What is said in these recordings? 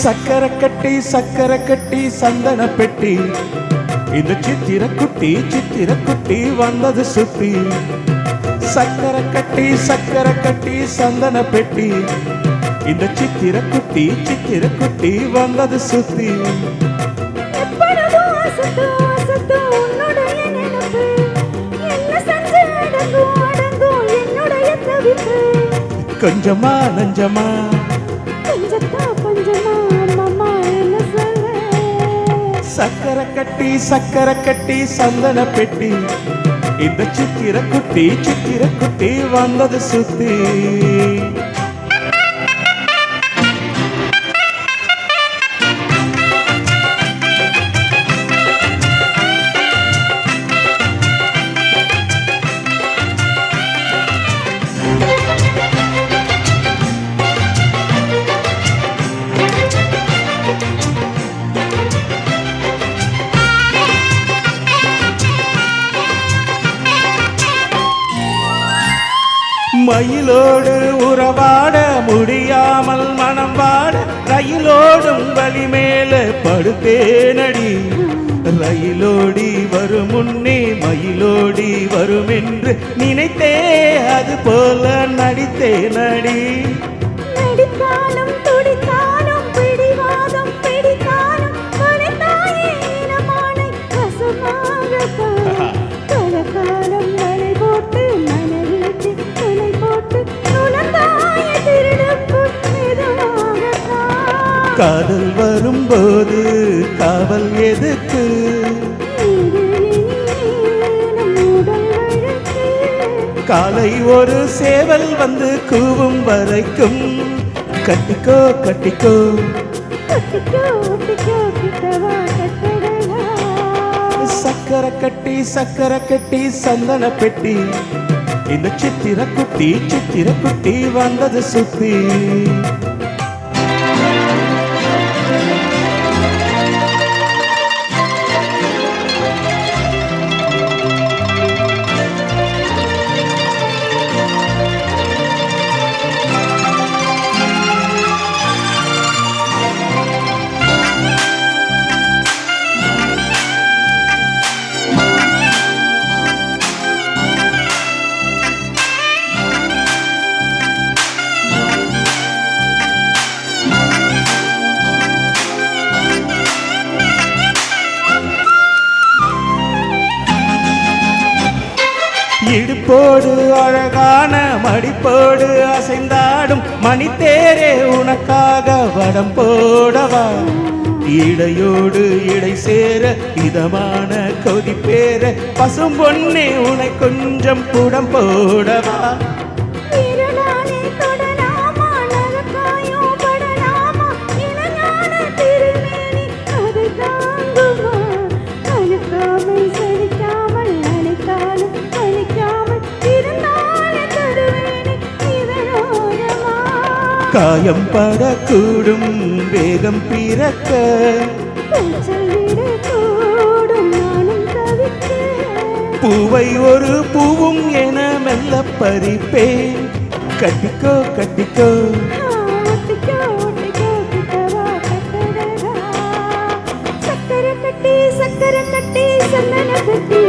சக்கரை கட்டி சந்தன பெட்டி இந்த சித்திர குட்டி வந்தது சுத்தி சக்கரை கட்டி சந்தன பெட்டி இந்த சித்திர குட்டி வந்தது சுத்தி கொஞ்சமா நஞ்சமா சக்கரை கட்டி சந்தன பெட்டி இந்த சித்திர குட்டி வந்தது சுத்தி மயிலோடு உறவாட முடியாமல் மனம் வாட ரயிலோடும் வழி மேல படுத்தேனடி ரயிலோடி வரும் முன்னே மயிலோடி வரும் என்று நினைத்தே அது போல நடித்தேனடி காதல் வரும்போது காவல் எதுக்கு காலை ஒரு சேவல் வந்து கூவும் வரைக்கும் கட்டிக்கோ சக்கரை கட்டி சந்தன பெட்டி இந்த சித்திர குட்டி வந்தது சுத்தி இடுப்போடு அழகான மடிப்போடு அசைந்தாடும் மணித்தேரே உனக்காக வடம் போடவா இடையோடு இடை சேர இதமான கொதிப்பேர பசும் பொன்னே உனை கொஞ்சம் புடம் போடவா காயம் படக்கூடும் வேகம் பிறக்க பூவை ஒரு பூவும் என மெல்ல பறிப்பேன் கட்டிக்கோ சக்கரை கட்டி சந்தன பெட்டி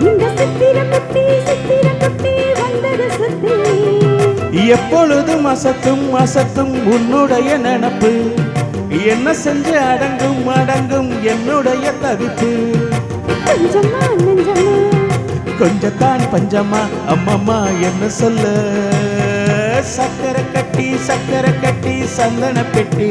இந்த சித்திர குட்டி வந்தது சுத்தி எப்பொழுதும் அசத்தும் உன்னுடைய நினப்பு என்ன செஞ்சு அடங்கும் என்னுடைய தவிப்பு கொஞ்சத்தான் பஞ்சமா அம்மம்மா என்ன சொல்ல சக்கரை கட்டி சந்தன பெட்டி